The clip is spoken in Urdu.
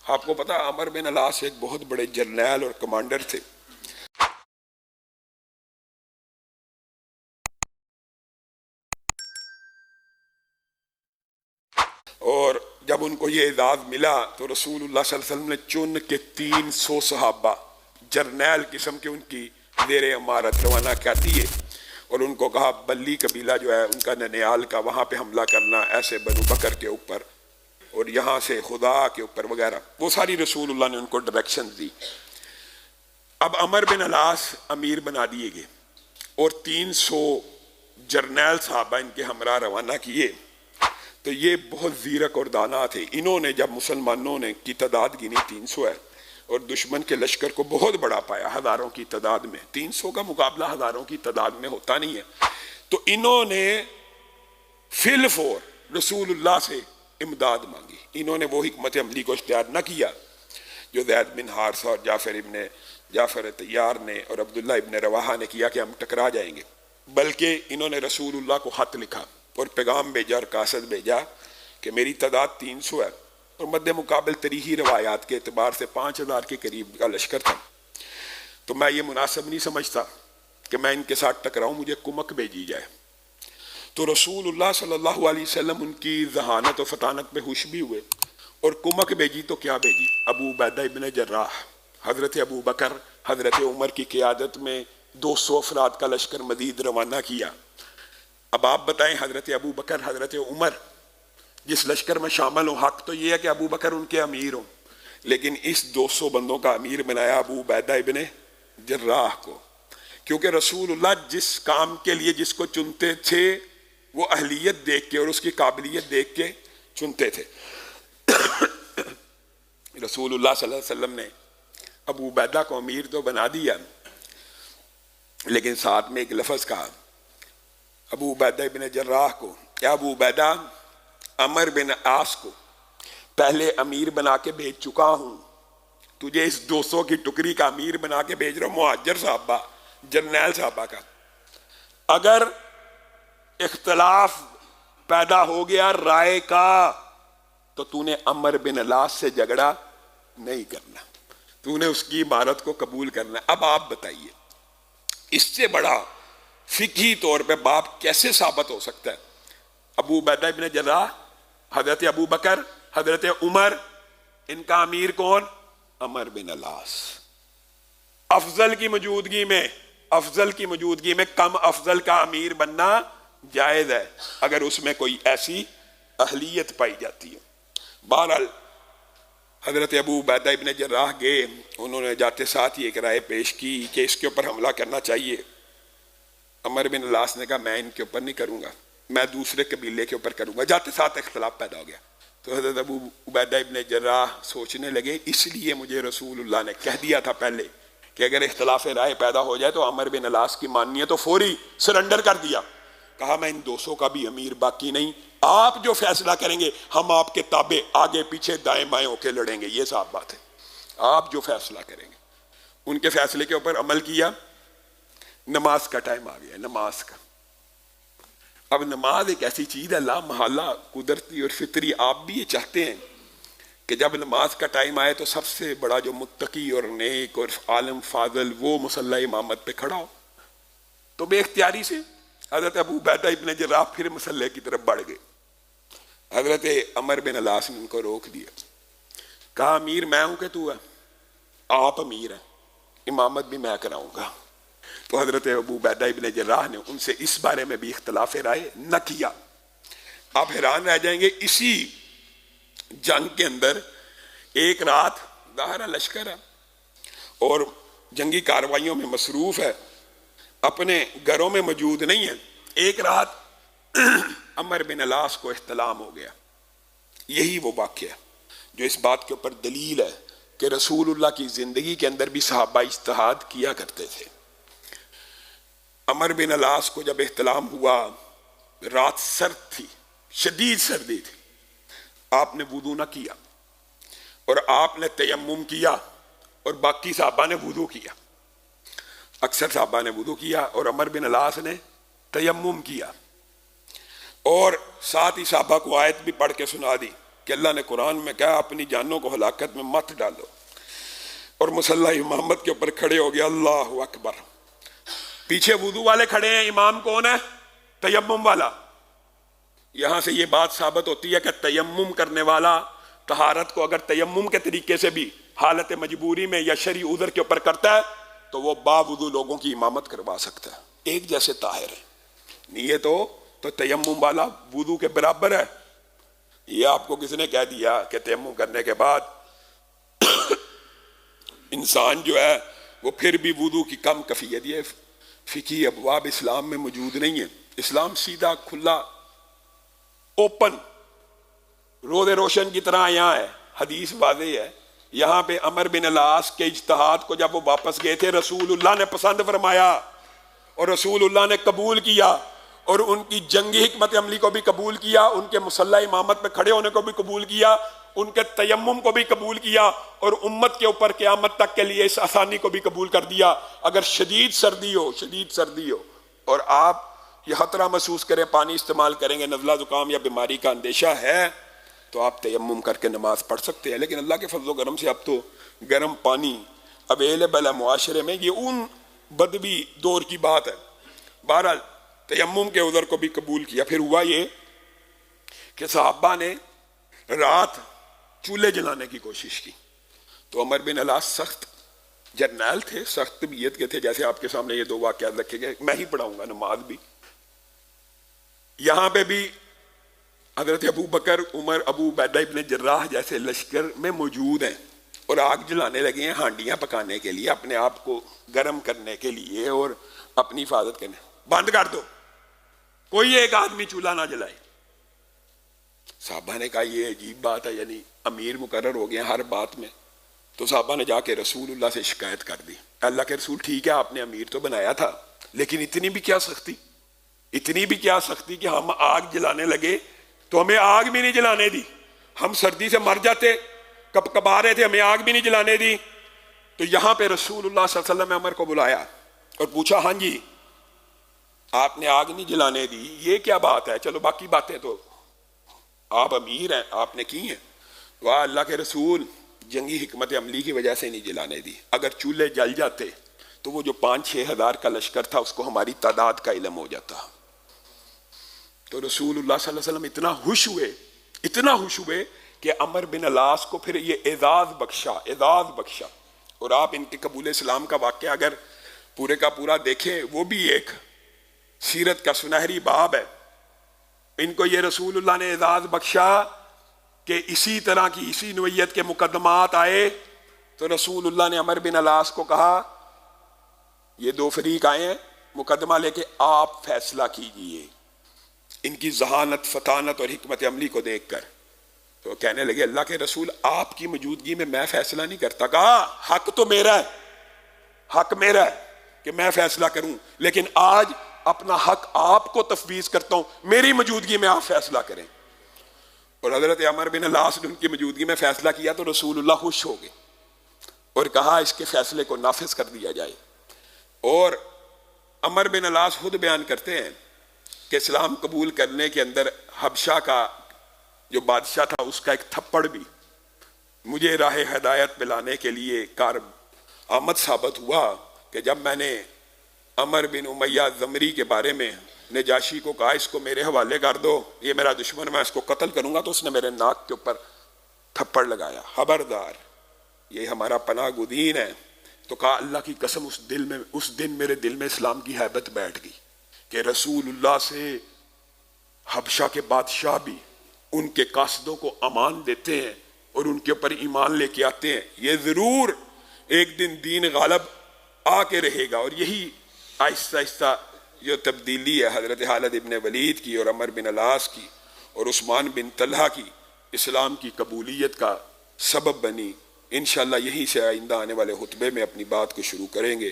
آپ کو پتا عمر بن العاص ایک بہت بڑے جرنیل اور کمانڈر تھے. اور جب ان کو یہ اعزاز ملا تو رسول اللہ صلی اللہ علیہ وسلم نے چن کے 300 صحابہ جرنیل قسم کے ان کی زیر امارت روانہ کر دیے اور ان کو کہا بلی قبیلہ جو ہے ان کا ننیال کا وہاں پہ حملہ کرنا، ایسے بنو بکر کے اوپر اور یہاں سے خدا کے اوپر وغیرہ، وہ ساری رسول اللہ نے ان کو ڈائریکشن دی. اب عمر بن العاص امیر بنا دیے گئے اور 300 جرنیل صحابہ ان کے ہمراہ روانہ کیے. تو یہ بہت زیرک اور دانا تھے. انہوں نے جب مسلمانوں نے کی تعداد گنی 300 ہے اور دشمن کے لشکر کو بہت بڑا پایا ہزاروں کی تعداد میں، 300 کا مقابلہ ہزاروں کی تعداد میں ہوتا نہیں ہے، تو انہوں نے فی الفور رسول اللہ سے امداد مانگی. انہوں نے وہ حکمت عملی کو اختیار نہ کیا جو زید بن حارثہ اور جعفر طیار نے اور عبداللہ ابن رواحہ نے کیا کہ ہم ٹکرا جائیں گے، بلکہ انہوں نے رسول اللہ کو خط لکھا اور پیغام بھیجا اور قاصد بھیجا کہ میری تعداد 300 ہے اور مد مقابل تاریخی روایات کے اعتبار سے 5000 کے قریب کا لشکر تھا، تو میں یہ مناسب نہیں سمجھتا کہ میں ان کے ساتھ ٹکراؤں، مجھے کمک بھیجی جائے. تو رسول اللہ صلی اللہ علیہ وسلم ان کی ذہانت و فطانت پہ خوش بھی ہوئے اور کمک بھیجی. تو کیا بھیجی؟ ابو عبیدہ ابن جراح، حضرت ابو بکر حضرت عمر کی قیادت میں 200 افراد کا لشکر مزید روانہ کیا. اب آپ بتائیں حضرت ابو بکر حضرت عمر جس لشکر میں شامل ہوں، حق تو یہ ہے کہ ابو بکر ان کے امیر ہوں، لیکن اس 200 بندوں کا امیر بنایا ابو عبیدہ ابن جراح کو، کیونکہ رسول اللہ جس کام کے لیے جس کو چنتے تھے وہ اہلیت دیکھ کے اور اس کی قابلیت دیکھ کے چنتے تھے. رسول اللہ صلی اللہ علیہ وسلم نے ابو عبیدہ کو امیر تو بنا دیا، لیکن ساتھ میں ایک لفظ کہا ابو عبیدہ ابن جراح کو، کیا ابو عبیدہ عمر بن عاص کو پہلے امیر بنا کے بھیج چکا ہوں، تجھے اس 200 کی ٹکری کا امیر بنا کے بھیج رہا ہوں، مہاجر صحابہ جرنیل صحابہ کا. اگر اختلاف پیدا ہو گیا رائے کا تو تو نے عمر بن العاص سے جھگڑا نہیں کرنا، تو نے اس کی عبارت کو قبول کرنا. اب آپ بتائیے اس سے بڑا فقہی طور پہ باب کیسے ثابت ہو سکتا ہے؟ ابو عبیدہ ابن جراح، حضرت ابو بکر، حضرت عمر، ان کا امیر کون؟ عمر بن العاص. افضل کی موجودگی میں کم افضل کا امیر بننا جائز ہے اگر اس میں کوئی ایسی اہلیت پائی جاتی ہے. بہرحال حضرت ابو عبیدہ ابن جراح گئے، انہوں نے جاتے ساتھ یہ ایک رائے پیش کی کہ اس کے اوپر حملہ کرنا چاہیے. عمر بن العاص نے کہا میں ان کے اوپر نہیں کروں گا، میں دوسرے قبیلے کے اوپر کروں گا. جاتے ساتھ اختلاف پیدا ہو گیا. تو حضرت ابو عبیدہ ابن جراح سوچنے لگے اس لیے مجھے رسول اللہ نے کہہ دیا تھا پہلے کہ اگر اختلاف رائے پیدا ہو جائے تو عمر بن العاص کی ماننی تو فوری سرنڈر کر دیا. کہا میں ان 200 کا بھی امیر باقی نہیں، آپ جو فیصلہ کریں گے ہم آپ کے تابع آگے پیچھے دائیں بائیں ہو کے لڑیں گے، یہ صاحب بات ہے، آپ جو فیصلہ کریں گے. ان کے فیصلے کے اوپر عمل کیا. نماز کا ٹائم آ گیا، نماز کا. اب نماز ایک ایسی چیز ہے لا محالہ قدرتی اور فطری، آپ بھی یہ چاہتے ہیں کہ جب نماز کا ٹائم آئے تو سب سے بڑا جو متقی اور نیک اور عالم فاضل وہ مصلی امامت پہ کھڑا ہو. تو بے اختیاری سے حضرت ابو عبیدہ ابن جراح پھر مصلی کی طرف بڑھ گئے. حضرت عمر بن العاص نے ان کو روک دیا، کہا امیر میں ہوں کہ تو ہے؟ آپ امیر ہیں، امامت بھی میں کراؤں گا. تو حضرت ابو عبیدہ ابن جراح نے ان سے اس بارے میں بھی اختلاف رائے نہ کیا. آپ حیران رہ جائیں گے اسی جنگ کے اندر ایک رات ظاہر لشکر ہے اور جنگی کاروائیوں میں مصروف ہے، اپنے گھروں میں موجود نہیں ہے. ایک رات عمر بن العاص کو احتلام ہو گیا. یہی وہ واقعہ ہے جو اس بات کے اوپر دلیل ہے کہ رسول اللہ کی زندگی کے اندر بھی صحابہ اجتہاد کیا کرتے تھے. عمر بن العاص کو جب احتلام ہوا، رات سرد تھی، شدید سردی تھی، آپ نے وضو نہ کیا اور آپ نے تیمم کیا اور باقی صحابہ نے وضو کیا. اکثر صحابہ نے وضو کیا اور عمر بن العاص نے تیمم کیا اور ساتھ ہی صحابہ کو آیت بھی پڑھ کے سنا دی کہ اللہ نے قرآن میں کہا اپنی جانوں کو ہلاکت میں مت ڈالو، اور مصلی امامت کے اوپر کھڑے ہو گیا، اللہ اکبر، پیچھے وضو والے کھڑے ہیں، امام کون ہے؟ تیمم والا۔ یہاں سے یہ بات ثابت ہوتی ہے کہ تیمم کرنے والا طہارت کو اگر تیمم کے طریقے سے بھی حالت مجبوری میں یا شرعی عذر کے اوپر کرتا ہے تو وہ باوضو لوگوں کی امامت کروا سکتا ہے، ایک جیسے طاہر ہے۔ نیت ہو تو تیمم والا وضو کے برابر ہے۔ یہ آپ کو کس نے کہہ دیا کہ تیمم کرنے کے بعد انسان جو ہے وہ پھر بھی وضو کی کم کیفیت؟ یہ فقہی ابواب اسلام میں موجود نہیں ہے۔ اسلام سیدھا کھلا اوپن روز روشن کی طرح یہاں ہے، حدیث واضح ہے۔ یہاں پہ عمر بن العاص کے اجتہاد کو جب وہ واپس گئے تھے رسول اللہ نے پسند فرمایا اور رسول اللہ نے قبول کیا، اور ان کی جنگی حکمت عملی کو بھی قبول کیا، ان کے مصلی امامت میں کھڑے ہونے کو بھی قبول کیا، ان کے تیمم کو بھی قبول کیا، اور امت کے اوپر قیامت تک کے لیے اس آسانی کو بھی قبول کر دیا۔ اگر شدید سردی ہو اور آپ یہ خطرہ محسوس کریں پانی استعمال کریں گے، نزلہ زکام یا بیماری کا اندیشہ ہے، تو آپ تیمم کر کے نماز پڑھ سکتے ہیں۔ لیکن اللہ کے فضل و کرم سے اب تو گرم پانی اویلیبل ہے معاشرے میں، یہ ان بدوی دور کی بات ہے۔ بہرحال تیمم کے عذر کو بھی قبول کیا۔ پھر ہوا یہ کہ صحابہ نے رات چولہے جلانے کی کوشش کی، تو عمر بن العاص سخت جرنیل تھے، سخت طبیعت کے تھے، جیسے آپ کے سامنے یہ دو واقعات رکھے گئے، میں ہی پڑھاؤں گا نماز بھی۔ یہاں پہ بھی حضرت ابو بکر، عمر، ابو عبیدہ ابن جراح جیسے لشکر میں موجود ہیں، اور آگ جلانے لگے ہیں ہانڈیاں پکانے کے لیے، اپنے آپ کو گرم کرنے کے لیے اور اپنی حفاظت کرنے۔ بند کر دو، کوئی ایک آدمی چولہا نہ جلائے۔ صحابہ نے کہا یہ عجیب بات ہے، یعنی امیر مقرر ہو گئے ہیں ہر بات میں۔ تو صحابہ نے جا کے رسول اللہ سے شکایت کر دی، اللہ کے رسول ٹھیک ہے آپ نے امیر تو بنایا تھا، لیکن اتنی بھی کیا سختی کہ ہم آگ جلانے لگے تو ہمیں آگ بھی نہیں جلانے دی، ہم سردی سے مر جاتے، کب کبا رہے تھے، ہمیں آگ بھی نہیں جلانے دی۔ تو یہاں پہ رسول اللہ صلی اللہ علیہ وسلم نے عمر کو بلایا اور پوچھا، ہاں جی آپ نے آگ نہیں جلانے دی، یہ کیا بات ہے؟ چلو باقی باتیں تو آپ امیر ہیں، آپ نے کی ہیں۔ واہ اللہ کے رسول، جنگی حکمت عملی کی وجہ سے نہیں جلانے دی، اگر چولہے جل جاتے تو وہ جو 5-6 ہزار کا لشکر تھا اس کو ہماری تعداد کا علم ہو جاتا۔ تو رسول اللہ صلی اللہ علیہ وسلم اتنا خوش ہوئے کہ عمر بن العاص کو پھر یہ اعزاز بخشا۔ اور آپ ان کے قبول اسلام کا واقعہ اگر پورے کا پورا دیکھیں، وہ بھی ایک سیرت کا سنہری باب ہے۔ ان کو یہ رسول اللہ نے اعزاز بخشا کہ اسی طرح کی اسی نوعیت کے مقدمات آئے تو رسول اللہ نے عمر بن العاص کو کہا یہ دو فریق آئے ہیں، مقدمہ لے کے آپ فیصلہ کیجئے۔ ان کی ذہانت، فطانت اور حکمت عملی کو دیکھ کر تو کہنے لگے اللہ کے رسول آپ کی موجودگی میں فیصلہ نہیں کرتا۔ کہا حق تو میرا ہے کہ میں فیصلہ کروں، لیکن آج اپنا حق آپ کو تفویض کرتا ہوں، میری موجودگی میں آپ فیصلہ کریں۔ اور حضرت عمر بن العاص نے ان کی موجودگی میں فیصلہ کیا تو رسول اللہ خوش ہو گئے اور کہا اس کے فیصلے کو نافذ کر دیا جائے۔ اور عمر بن العاص خود بیان کرتے ہیں کہ اسلام قبول کرنے کے اندر حبشہ کا جو بادشاہ تھا اس کا ایک تھپڑ بھی مجھے راہ ہدایت پہ لانے کے لیے کار آمد ثابت ہوا کہ جب میں نے عمر بن امیہ زمری کے بارے میں نجاشی کو کہا اس کو میرے حوالے کر دو، یہ میرا دشمن، میں اس کو قتل کروں گا، تو اس نے میرے ناک کے اوپر تھپڑ لگایا، خبردار یہ ہمارا پناہ گزین ہے۔ تو کہا اللہ کی قسم اس دن میرے دل میں اسلام کی ہیبت بیٹھ گئی کہ رسول اللہ سے حبشہ کے بادشاہ بھی ان کے قاصدوں کو امان دیتے ہیں اور ان کے اوپر ایمان لے کے آتے ہیں، یہ ضرور ایک دن دین غالب آ کے رہے گا۔ اور یہی آہستہ آہستہ جو تبدیلی ہے حضرت خالد ابن ولید کی اور عمر بن العاص کی اور عثمان بن طلحہ کی اسلام کی قبولیت کا سبب بنی۔ انشاءاللہ یہیں سے آئندہ آنے والے خطبے میں اپنی بات کو شروع کریں گے۔